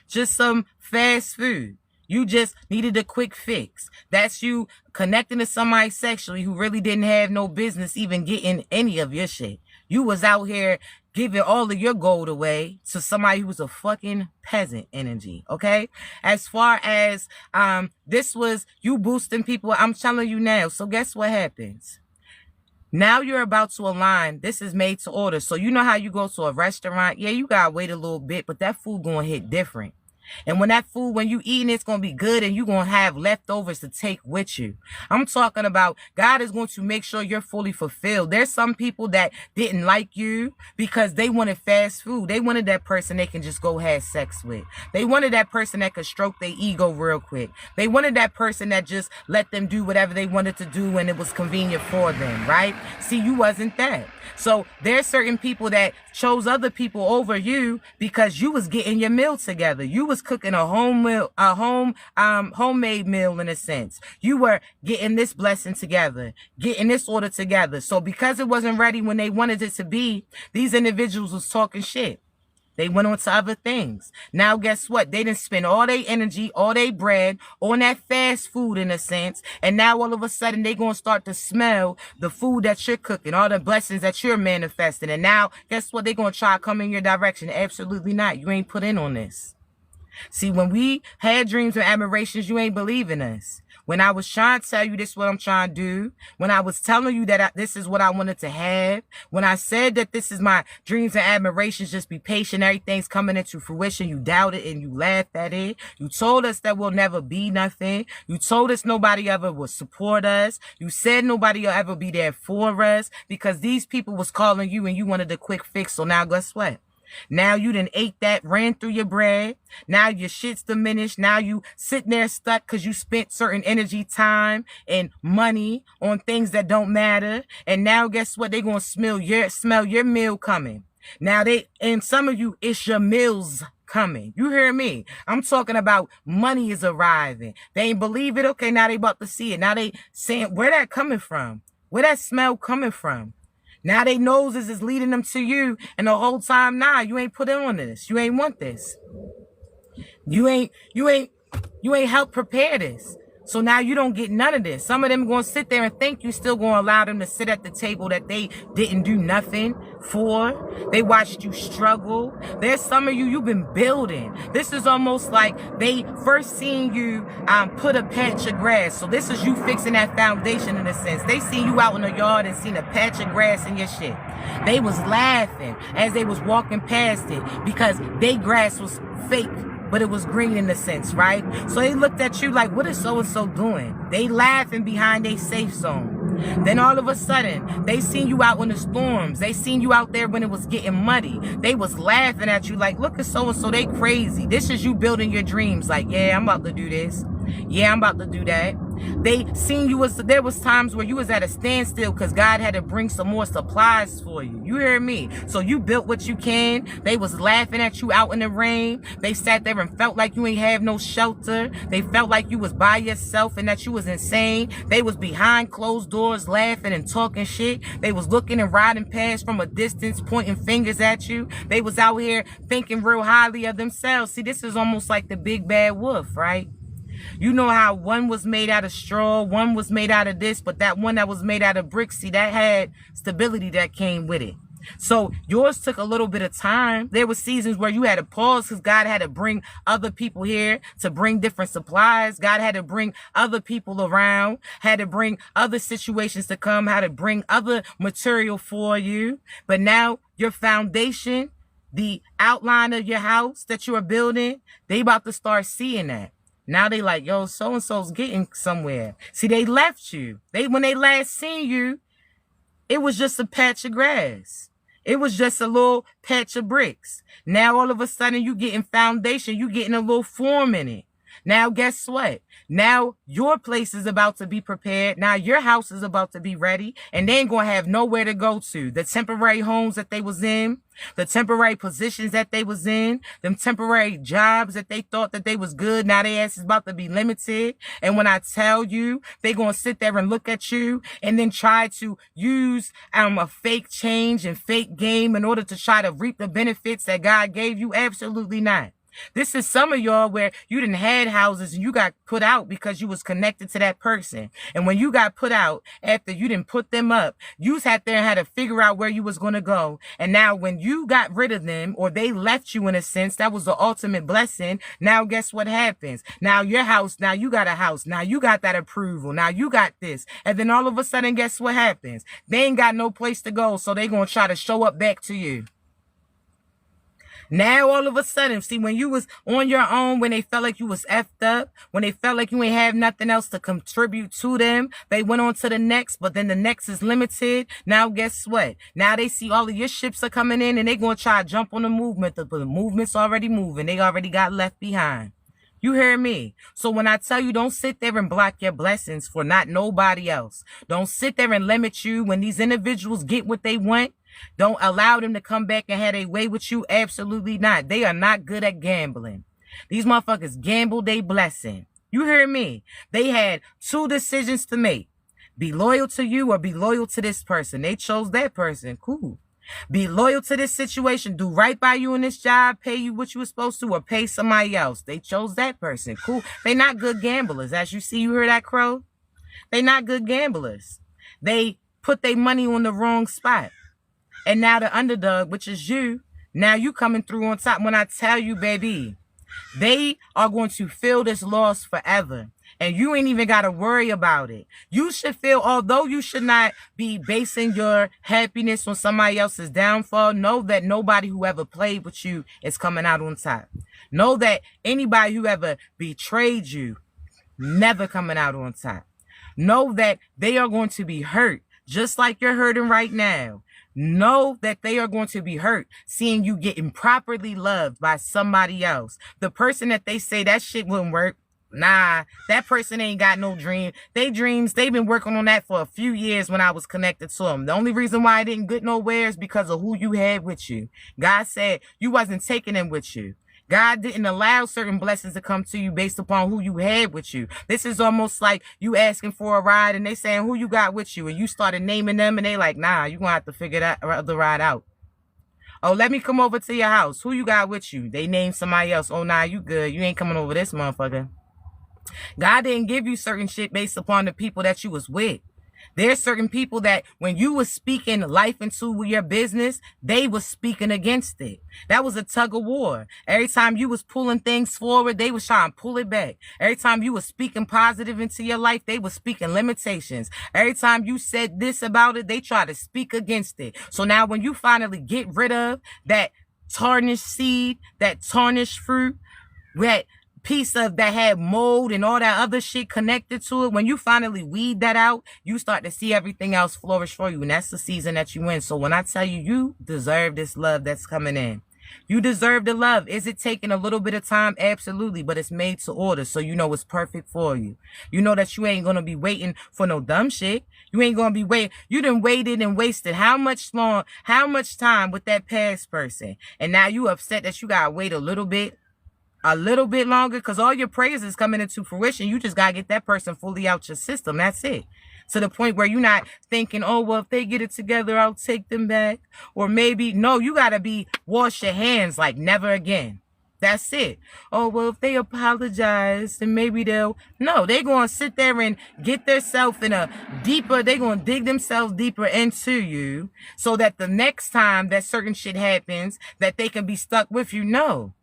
Just some fast food. You just needed a quick fix. That's you connecting to somebody sexually who really didn't have no business even getting any of your shit. You was out here giving all of your gold away to somebody who was a fucking peasant energy, okay? As far as this was you boosting people, I'm telling you now. So guess what happens? Now you're about to align. This is made to order. So you know how you go to a restaurant? Yeah, you gotta wait a little bit, but that food gonna hit different. And when that food, when you eating, it's going to be good and you're going to have leftovers to take with you. I'm talking about God is going to make sure you're fully fulfilled. There's some people that didn't like you because they wanted fast food. They wanted that person they can just go have sex with. They wanted that person that could stroke their ego real quick. They wanted that person that just let them do whatever they wanted to do when it was convenient for them, right? See, you wasn't that. So there's certain people that chose other people over you because you was getting your meal together. You was cooking a home meal, homemade meal in a sense. You were getting this blessing together, getting this order together. So because it wasn't ready when they wanted it to be, these individuals was talking shit. They went on to other things. Now, guess what? They didn't spend all their energy, all their bread on that fast food in a sense. And now all of a sudden they going to start to smell the food that you're cooking, all the blessings that you're manifesting. And now, guess what? They're going to try to come in your direction. Absolutely not. You ain't put in on this. See, when we had dreams and admirations, you ain't believe in us. When I was trying to tell you this is what I'm trying to do, when I was telling you that this is what I wanted to have, when I said that this is my dreams and admirations, just be patient, everything's coming into fruition, you doubted and you laughed at it. You told us that we'll never be nothing. You told us nobody ever will support us. You said nobody will ever be there for us because these people was calling you and you wanted a quick fix. So now guess what? Now you done ate that, ran through your bread. Now your shit's diminished. Now you sitting there stuck because you spent certain energy, time, and money on things that don't matter. And now guess what? They gonna smell your meal coming. Now and some of you, it's your meals coming. You hear me? I'm talking about money is arriving. They ain't believe it. Okay, now they about to see it. Now they saying, where that coming from? Where that smell coming from? Now they noses is leading them to you, and the whole time, nah, you ain't put on this. You ain't want this. You ain't help prepare this. So now you don't get none of this. Some of them going to sit there and think you still going to allow them to sit at the table that they didn't do nothing for. They watched you struggle. There's some of you, you've been building. This is almost like they first seen you put a patch of grass. So this is you fixing that foundation in a sense. They seen you out in the yard and seen a patch of grass in your shit. They was laughing as they was walking past it because their grass was fake, but it was green in a sense, right? So they looked at you like, what is so-and-so doing? They laughing behind their safe zone. Then all of a sudden, they seen you out in the storms. They seen you out there when it was getting muddy. They was laughing at you like, look at so-and-so, they crazy. This is you building your dreams. Like, yeah, I'm about to do this. Yeah, I'm about to do that. They seen you there was times where you was at a standstill because God had to bring some more supplies for you. You hear me? So you built what you can. They was laughing at you out in the rain. They sat there and felt like you ain't have no shelter. They felt like you was by yourself and that you was insane. They was behind closed doors laughing and talking shit. They was looking and riding past from a distance, pointing fingers at you. They was out here thinking real highly of themselves. See, this is almost like the big bad wolf, right? You know how one was made out of straw, one was made out of this, but that one that was made out of bricks, see, that had stability that came with it. So yours took a little bit of time. There were seasons where you had to pause because God had to bring other people here to bring different supplies. God had to bring other people around, had to bring other situations to come, had to bring other material for you. But now your foundation, the outline of your house that you are building, they about to start seeing that. Now they like, yo, so-and-so's getting somewhere. See, they left you. When they last seen you, it was just a patch of grass. It was just a little patch of bricks. Now all of a sudden you getting foundation. You getting a little form in it. Now guess what? Now your place is about to be prepared. Now your house is about to be ready. And they ain't going to have nowhere to go to. The temporary homes that they was in, the temporary positions that they was in, them temporary jobs that they thought that they was good. Now their ass is about to be limited. And when I tell you, they going to sit there and look at you and then try to use a fake change and fake game in order to try to reap the benefits that God gave you. Absolutely not. This is some of y'all where you didn't had houses and you got put out because you was connected to that person. And when you got put out, after you didn't put them up, you sat there and had to figure out where you was going to go. And now when you got rid of them or they left you in a sense, that was the ultimate blessing. Now guess what happens? Now your house, now you got a house. Now you got that approval. Now you got this. And then all of a sudden, guess what happens? They ain't got no place to go. So they going to try to show up back to you. Now, all of a sudden, see, when you was on your own, when they felt like you was effed up, when they felt like you ain't have nothing else to contribute to them, they went on to the next, but then the next is limited. Now, guess what? Now they see all of your ships are coming in and they going to try to jump on the movement. The movement's already moving. They already got left behind. You hear me? So when I tell you, don't sit there and block your blessings for not nobody else. Don't sit there and limit you when these individuals get what they want. Don't allow them to come back and have their way with you. Absolutely not. They are not good at gambling. These motherfuckers gambled their blessing. You hear me? They had two decisions to make. Be loyal to you or be loyal to this person. They chose that person. Cool. Be loyal to this situation. Do right by you in this job. Pay you what you were supposed to or pay somebody else. They chose that person. Cool. They not good gamblers. As you see, you hear that, Crow? They not good gamblers. They put their money on the wrong spot. And now the underdog, which is you, now you coming through on top. When I tell you, baby, they are going to feel this loss forever. And you ain't even got to worry about it. You should feel, although you should not be basing your happiness on somebody else's downfall, know that nobody who ever played with you is coming out on top. Know that anybody who ever betrayed you, never coming out on top. Know that they are going to be hurt, just like you're hurting right now. Know that they are going to be hurt seeing you getting properly loved by somebody else. The person that they say that shit wouldn't work. Nah, that person ain't got no dream. They dreams, they've been working on that for a few years when I was connected to them. The only reason why I didn't get nowhere is because of who you had with you. God said you wasn't taking them with you. God didn't allow certain blessings to come to you based upon who you had with you. This is almost like you asking for a ride and they saying who you got with you. And you started naming them and they like, nah, you going to have to figure that the ride out. Oh, let me come over to your house. Who you got with you? They named somebody else. Oh, nah, you good. You ain't coming over this motherfucker. God didn't give you certain shit based upon the people that you was with. There's certain people that when you was speaking life into your business, they was speaking against it. That was a tug of war. Every time you was pulling things forward, they was trying to pull it back. Every time you was speaking positive into your life, they was speaking limitations. Every time you said this about it, they try to speak against it. So now when you finally get rid of that tarnished seed, that tarnished fruit, that piece of that had mold and all that other shit connected to it, when you finally weed that out, you start to see everything else flourish for you. And that's the season that you in. So when I tell you, you deserve this love that's coming in. You deserve the love. Is it taking a little bit of time? Absolutely. But it's made to order. So you know it's perfect for you. You know that you ain't going to be waiting for no dumb shit. You ain't going to be waiting. You done waited and wasted how much time with that past person. And now you upset that you got to wait a little bit longer, because all your prayers is coming into fruition. You just got to get that person fully out your system. That's it. To the point where you're not thinking, oh, well, if they get it together, I'll take them back. Or maybe, no, you got to wash your hands like never again. That's it. Oh, well, if they apologize, then maybe no, they're going to sit there and get themselves they're going to dig themselves deeper into you so that the next time that certain shit happens, that they can be stuck with you. No.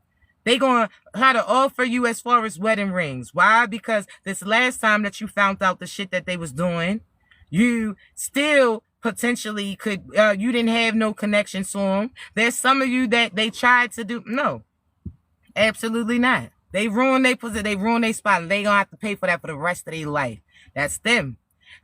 They going to try to offer you as far as wedding rings. Why? Because this last time that you found out the shit that they was doing, you still potentially could, you didn't have no connection to them. There's some of you that they tried to do. No, absolutely not. They ruined their position. They ruined their spot. And they going to have to pay for that for the rest of their life. That's them.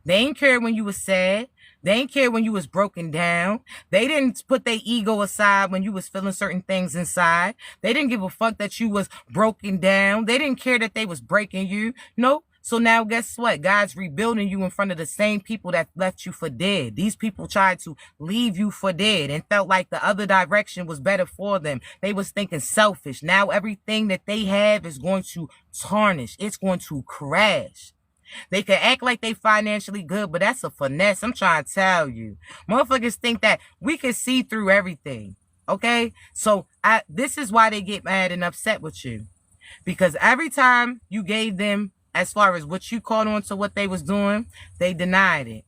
They ain't care when you was sad. They didn't care when you was broken down. They didn't put their ego aside when you was feeling certain things inside. They didn't give a fuck that you was broken down. They didn't care that they was breaking you. Nope. So now guess what? God's rebuilding you in front of the same people that left you for dead. These people tried to leave you for dead and felt like the other direction was better for them. They was thinking selfish. Now everything that they have is going to tarnish. It's going to crash. They can act like they financially good, but that's a finesse. I'm trying to tell you. Motherfuckers think that we can see through everything. Okay? So this is why they get mad and upset with you. Because every time you gave them, as far as what you caught on to what they was doing, they denied it.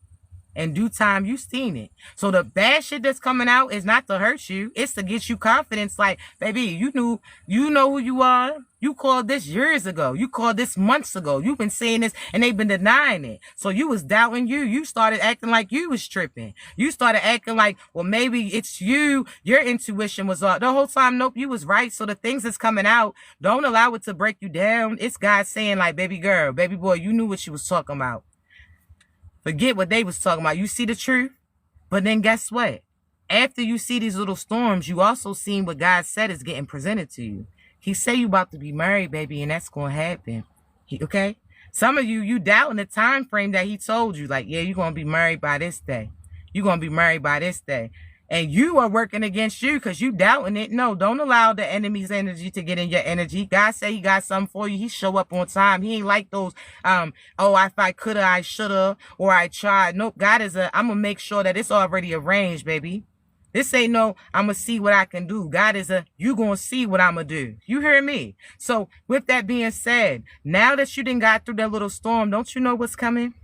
In due time, you seen it. So the bad shit that's coming out is not to hurt you. It's to get you confidence. Like, baby, you know who you are. You called this years ago. You called this months ago. You've been saying this and they've been denying it. So you was doubting you. You started acting like you was tripping. You started acting like, well, maybe it's you. Your intuition was off. The whole time, nope, you was right. So the things that's coming out, don't allow it to break you down. It's God saying like, baby girl, baby boy, you knew what you was talking about. Forget what they was talking about. You see the truth? But then guess what? After you see these little storms, you also seen what God said is getting presented to you. He say you about to be married, baby, and that's going to happen. Okay? Some of you doubting the time frame that he told you. Like, yeah, you're going to be married by this day. You're going to be married by this day. And you are working against you because you doubting it. No, don't allow the enemy's energy to get in your energy. God say he got something for you. He show up on time. He ain't like those, oh, if I coulda, I shoulda, or I tried. Nope, God is I'm going to make sure that it's already arranged, baby. This ain't no, I'm going to see what I can do. God is you going to see what I'm going to do. You hear me? So with that being said, now that you done got through that little storm, don't you know what's coming?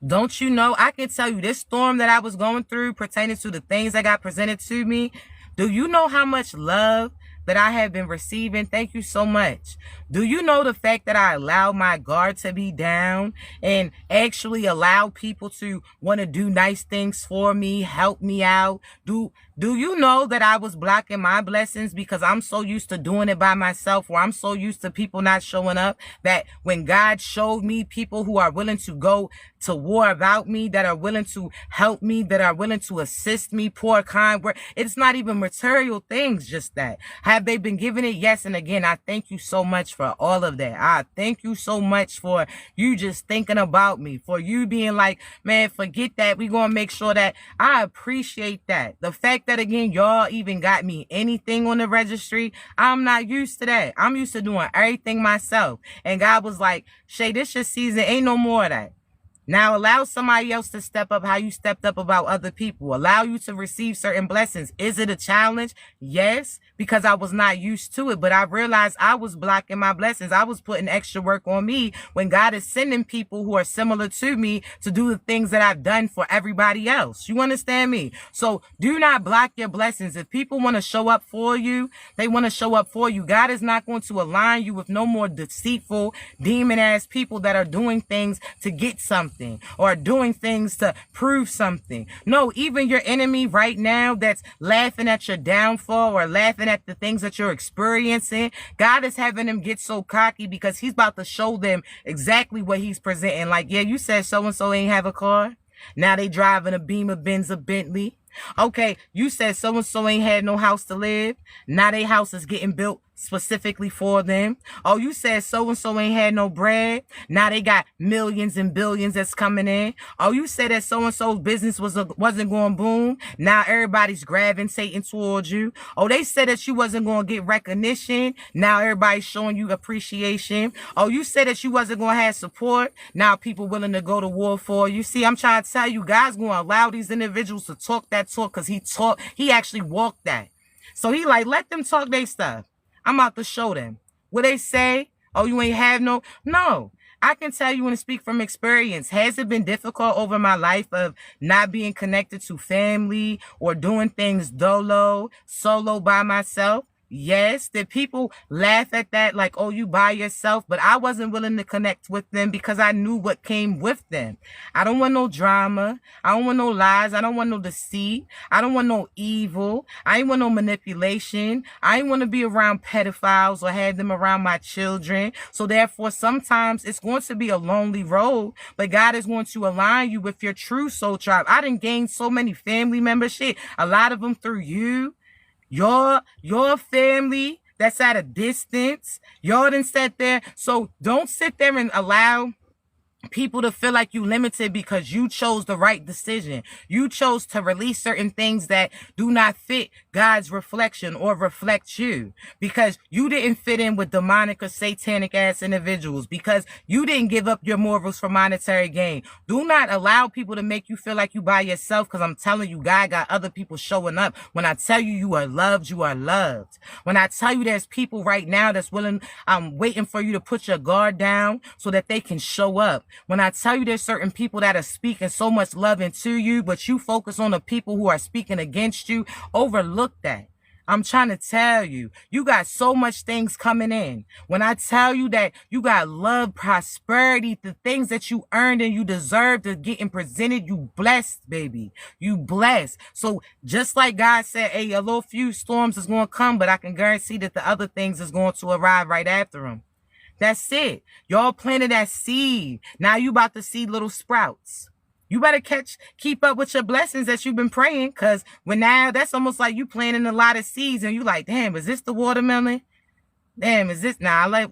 Don't you know? I can tell you this storm that I was going through pertaining to the things that got presented to me. Do you know how much love that I have been receiving? Thank you so much. Do you know the fact that I allowed my guard to be down and actually allow people to want to do nice things for me, help me out? Do you know that I was blocking my blessings because I'm so used to doing it by myself, or I'm so used to people not showing up, that when God showed me people who are willing to go to war about me, that are willing to help me, that are willing to assist me, pour kind word. It's not even material things, just that. Have they been giving it? Yes. And again, I thank you so much for all of that. I thank you so much for you just thinking about me, for you being like, man, forget that. We're going to make sure that I appreciate that. The fact that, again, y'all even got me anything on the registry, I'm not used to that. I'm used to doing everything myself. And God was like, Shay, this your season. Ain't no more of that. Now allow somebody else to step up how you stepped up about other people. Allow you to receive certain blessings. Is it a challenge? Yes, because I was not used to it, but I realized I was blocking my blessings. I was putting extra work on me when God is sending people who are similar to me to do the things that I've done for everybody else. You understand me? So do not block your blessings. If people want to show up for you, they want to show up for you. God is not going to align you with no more deceitful, demon-ass people that are doing things to get something or doing things to prove something. No, even your enemy right now that's laughing at your downfall or laughing at the things that you're experiencing, God is having them get so cocky because he's about to show them exactly what he's presenting. Like, yeah, you said so-and-so ain't have a car. Now they driving a Beamer, Benz, a Bentley. Okay, you said so-and-so ain't had no house to live. Now they house is getting built specifically for them. Oh, you said so-and-so ain't had no bread. Now they got millions and billions that's coming in. Oh, you said that so-and-so's business wasn't going boom. Now everybody's gravitating towards you. Oh, they said that you wasn't going to get recognition. Now everybody's showing you appreciation. Oh, you said that you wasn't going to have support. Now people willing to go to war for you. See, I'm trying to tell you, God's going to allow these individuals to talk that talk because he actually walked that. So he like, let them talk their stuff. I'm about to show them. What they say, oh, you ain't have no. I can tell you and speak from experience. Has it been difficult over my life of not being connected to family or doing things solo by myself? Yes. Did people laugh at that like, oh, you by yourself? But I wasn't willing to connect with them because I knew what came with them. I don't want no drama. I don't want no lies. I don't want no deceit. I don't want no evil. I ain't want no manipulation. I ain't want to be around pedophiles or have them around my children. So therefore, sometimes it's going to be a lonely road, but God is going to align you with your true soul tribe. I done gained so many family members, shit. A lot of them through you. Your family that's at a distance, y'all done sat there. So don't sit there and allow people to feel like you limited because you chose the right decision. You chose to release certain things that do not fit God's reflection or reflect you because you didn't fit in with demonic or satanic ass individuals because you didn't give up your morals for monetary gain. Do not allow people to make you feel like you by yourself because I'm telling you, God got other people showing up. When I tell you you are loved, you are loved. When I tell you there's people right now that's willing, waiting for you to put your guard down so that they can show up. When I tell you there's certain people that are speaking so much love into you, but you focus on the people who are speaking against you, overlook that. I'm trying to tell you, you got so much things coming in. When I tell you that you got love, prosperity, the things that you earned and you deserve to getting presented, you blessed, baby. You blessed. So just like God said, hey, a little few storms is going to come, but I can guarantee that the other things is going to arrive right after them. That's it. Y'all planted that seed. Now you about to see little sprouts. You better keep up with your blessings that you've been praying. Cause when now that's almost like you planting a lot of seeds and you like, damn, is this the watermelon? Damn, is this? Nah, I like,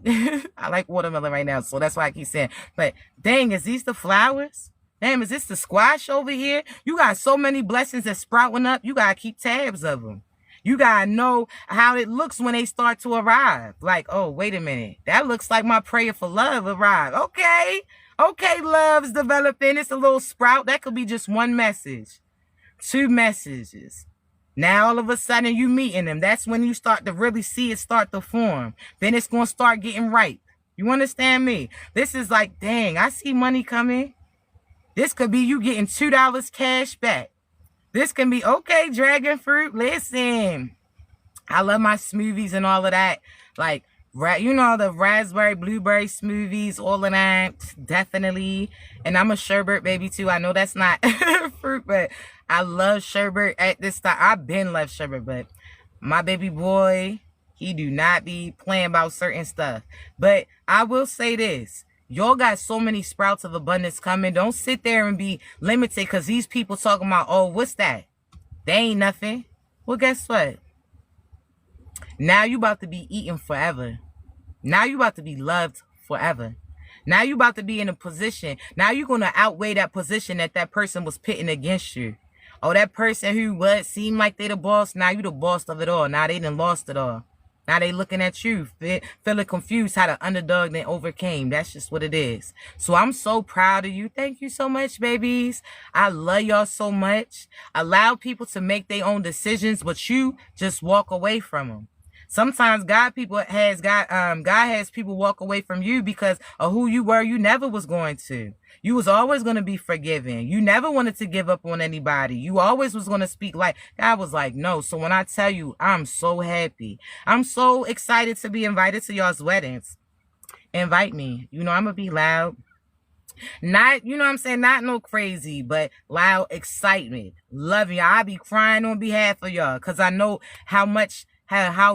I like watermelon right now. So that's why I keep saying, but dang, is these the flowers? Damn, is this the squash over here? You got so many blessings that's sprouting up. You got to keep tabs of them. You got to know how it looks when they start to arrive. Like, oh, wait a minute. That looks like my prayer for love arrived. Okay. Okay, love's developing. It's a little sprout. That could be just one message. 2 messages. Now, all of a sudden, you meeting them. That's when you start to really see it start to form. Then it's going to start getting ripe. You understand me? This is like, dang, I see money coming. This could be you getting $2 cash back. This can be, okay, dragon fruit. Listen, I love my smoothies and all of that. Like, you know, the raspberry, blueberry smoothies, all of that. Definitely. And I'm a sherbet baby, too. I know that's not fruit, but I love sherbet at this time. I've been love sherbet, but my baby boy, he do not be playing about certain stuff. But I will say this. Y'all got so many sprouts of abundance coming. Don't sit there and be limited because these people talking about, oh, what's that? They ain't nothing. Well, guess what? Now you about to be eaten forever. Now you about to be loved forever. Now you about to be in a position. Now you're going to outweigh that position that person was pitting against you. Oh, that person who seemed like they the boss. Now you the boss of it all. Now they done lost it all. Now they looking at you, feeling confused how the underdog then overcame. That's just what it is. So I'm so proud of you. Thank you so much, babies. I love y'all so much. Allow people to make their own decisions, but you just walk away from them. Sometimes God has people walk away from you because of who you were. You never was going to. You was always going to be forgiven. You never wanted to give up on anybody. You always was going to speak like, God was like, no. So when I tell you, I'm so happy. I'm so excited to be invited to y'all's weddings. Invite me. You know, I'm going to be loud. Not, you know what I'm saying? Not no crazy, but loud excitement. Love you. I'll be crying on behalf of y'all because I know how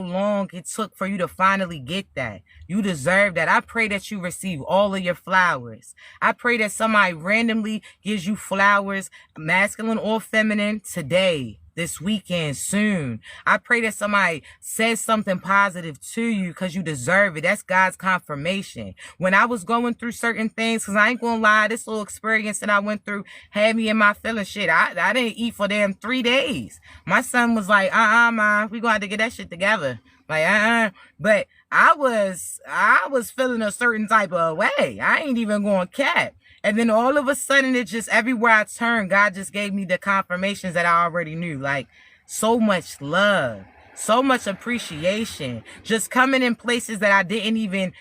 long it took for you to finally get that. You deserve that. I pray that you receive all of your flowers. I pray that somebody randomly gives you flowers, masculine or feminine, today, this weekend, soon. I pray that somebody says something positive to you because you deserve it. That's God's confirmation. When I was going through certain things, because I ain't gonna lie, this little experience that I went through had me in my feeling shit. I didn't eat for damn 3 days. My son was like, man, we gonna have to get that shit together. Like, but I was feeling a certain type of way. I ain't even going cap. And then all of a sudden, it just, everywhere I turned, God just gave me the confirmations that I already knew. Like, so much love, so much appreciation, just coming in places that I didn't even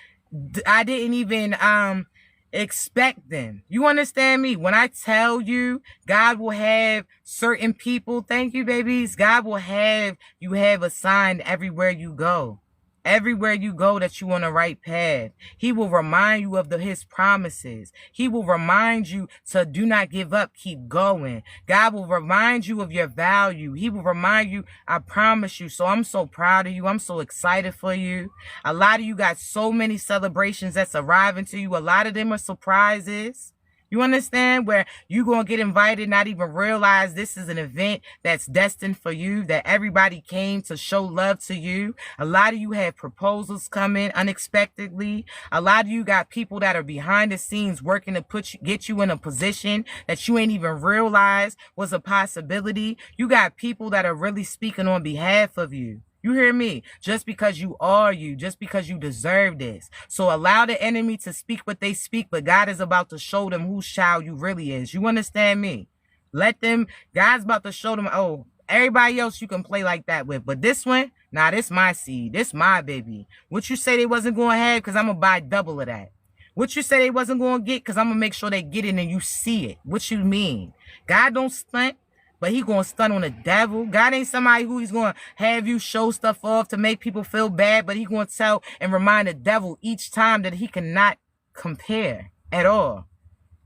expect them. You understand me? When I tell you, God will have certain people, thank you, babies, God will have you have assigned everywhere you go. Everywhere you go that you on the right path. He will remind you of his promises. He will remind you to do not give up, keep going. God will remind you of your value. He will remind you, I promise you. So I'm so proud of you. I'm so excited for you. A lot of you got so many celebrations that's arriving to you. A lot of them are surprises. You understand? Where you going to get invited, not even realize this is an event that's destined for you, that everybody came to show love to you. A lot of you have proposals coming unexpectedly. A lot of you got people that are behind the scenes working to get you in a position that you ain't even realize was a possibility. You got people that are really speaking on behalf of you. You hear me? Just because you are you, just because you deserve this. So allow the enemy to speak what they speak, but God is about to show them whose child you really is. You understand me? Let them, God's about to show them, oh, everybody else you can play like that with. But this one, nah, this my seed. This my baby. What you say they wasn't going to have, because I'm going to buy double of that. What you say they wasn't going to get, because I'm going to make sure they get it and you see it. What you mean? God don't stunt. But he going to stun on the devil. God ain't somebody who he's going to have you show stuff off to make people feel bad. But he going to tell and remind the devil each time that he cannot compare at all.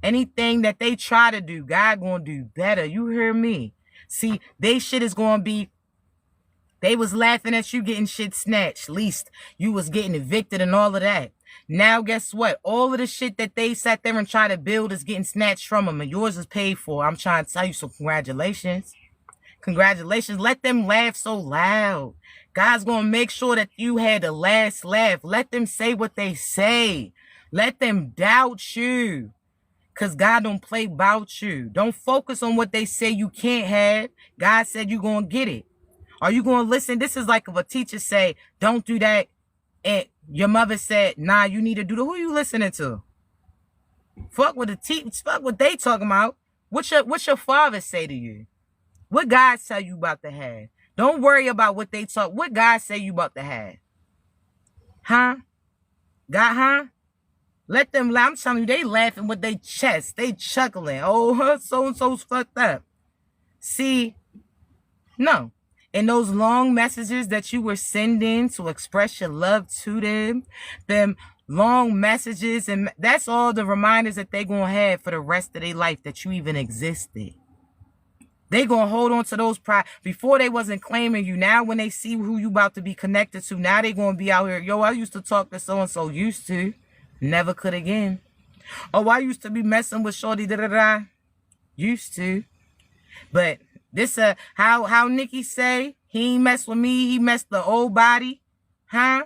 Anything that they try to do, God going to do better. You hear me? See, they shit is going to be, they was laughing at you getting shit snatched. At least you was getting evicted and all of that. Now, guess what? All of the shit that they sat there and tried to build is getting snatched from them, and yours is paid for. I'm trying to tell you, so congratulations. Congratulations. Let them laugh so loud. God's going to make sure that you had the last laugh. Let them say what they say. Let them doubt you, because God don't play about you. Don't focus on what they say you can't have. God said you're going to get it. Are you going to listen? This is like if a teacher say, don't do that, and your mother said, nah, you need to do that. Who you listening to? Fuck what the teacher, fuck what they talking about. What's your father say to you? What God tell you about to have? Don't worry about what they talk. What God say you about to have? Huh? God, huh? Let them laugh. I'm telling you, they laughing with their chest. They chuckling. Oh, so-and-so's fucked up. See? No. And those long messages that you were sending to express your love to them long messages, and that's all the reminders that they gonna have for the rest of their life that you even existed. They gonna hold on to those pride. Before they wasn't claiming you. Now when they see who you about to be connected to, now they gonna be out here. Yo, I used to talk to so-and-so. Used to. Never could again. Oh, I used to be messing with shorty, da-da-da. Used to. But this how Nikki say he ain't mess with me, he messed the old body, huh?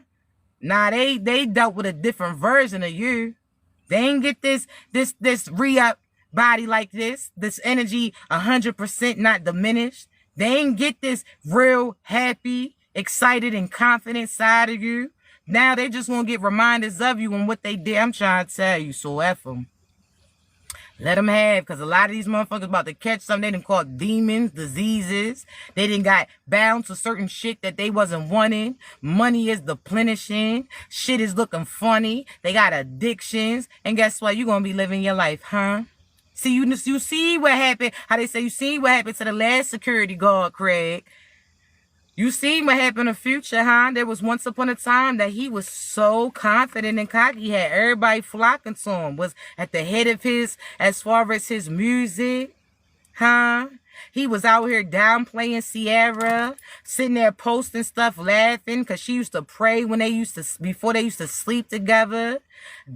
Nah, they dealt with a different version of you. They ain't get this re-up body like this energy 100% not diminished. They ain't get this real happy, excited and confident side of you. Now they just gonna get reminders of you and what they did. I'm trying to tell you, so F them. Let them have, because a lot of these motherfuckers about to catch something they done caught demons, diseases. They done got bound to certain shit that they wasn't wanting. Money is deplenishing. Shit is looking funny. They got addictions. And guess what? You going to be living your life, huh? See, you see what happened. How they say, you see what happened to the last security guard, Craig. You see what happened in the Future, huh? There was once upon a time that he was so confident and cocky. He had everybody flocking to him. Was at the head of his, as far as his music, huh? He was out here downplaying Sierra, sitting there posting stuff, laughing, because she used to pray when before they used to sleep together,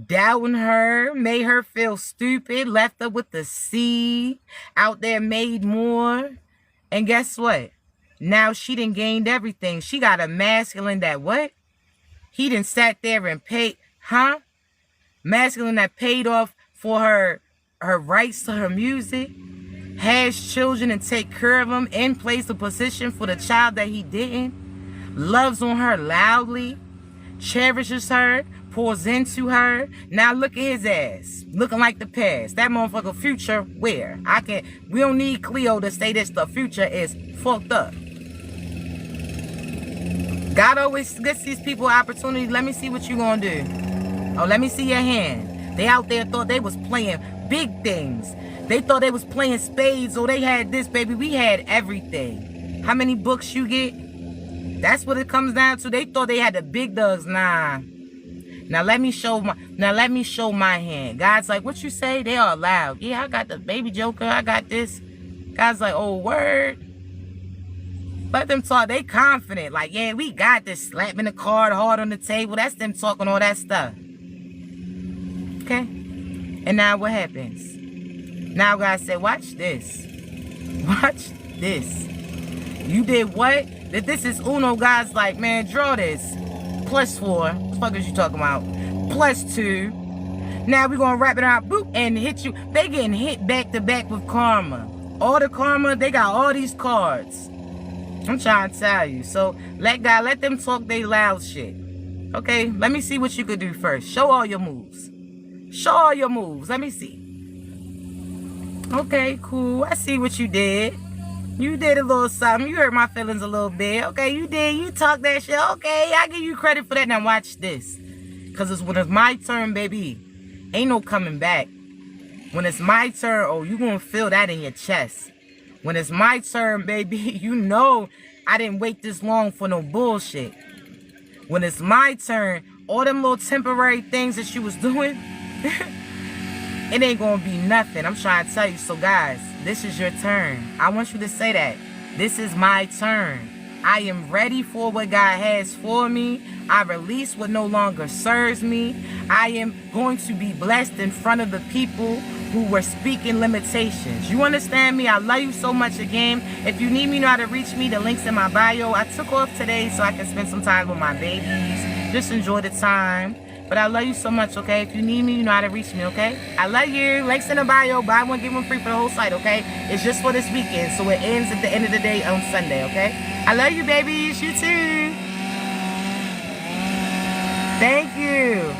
doubting her, made her feel stupid, left her with the seed, out there made more. And guess what? Now she done gained everything. She got a masculine that what? He done sat there and paid, huh? Masculine that paid off for her rights to her music, has children and take care of them, and plays the position for the child that he didn't, loves on her loudly, cherishes her, pours into her. Now look at his ass, looking like the past. That motherfucker Future, where? We don't need Cleo to say this. The Future is fucked up. God always gives these people opportunity. Let me see what you gonna do. Oh, let me see your hand. They out there thought they was playing big things. They thought they was playing spades. Oh, they had this, baby. We had everything. How many books you get? That's what it comes down to. They thought they had the big dogs. Nah. Now let me show my hand. God's like, what you say? They all loud. Yeah, I got the baby Joker. I got this. God's like, oh, word. Let them talk. They confident. Like, yeah, we got this. Slapping the card hard on the table. That's them talking all that stuff. Okay? And now what happens? Now God said, watch this. Watch this. You did what? That this is Uno. God's like, man, draw this. +4. What the fuck is you talking about? +2. Now we're going to wrap it out. Boop. And hit you. They getting hit back to back with karma. All the karma. They got all these cards. I'm trying to tell you. So let them talk they loud shit. Okay? Let me see what you could do first. Show all your moves. Show all your moves. Let me see. Okay, cool. I see what you did. You did a little something. You hurt my feelings a little bit. Okay, you did. You talk that shit. Okay, I give you credit for that. Now watch this. Because when it's my turn, baby, ain't no coming back. When it's my turn, oh, you going to feel that in your chest. When it's my turn, baby, you know I didn't wait this long for no bullshit. When it's my turn, all them little temporary things that you was doing, it ain't gonna be nothing. I'm trying to tell you. So guys, this is your turn. I want you to say that. This is my turn. I am ready for what God has for me. I release what no longer serves me. I am going to be blessed in front of the people who were speaking limitations. You understand me? I love you so much again. If you need me, you know how to reach me. The link's in my bio. I took off today so I can spend some time with my babies. Just enjoy the time. But I love you so much, okay? If you need me, you know how to reach me, okay? I love you. Links in the bio. Buy one, get one free for the whole site, okay? It's just for this weekend, so it ends at the end of the day on Sunday, okay? I love you, babies. You too. Thank you.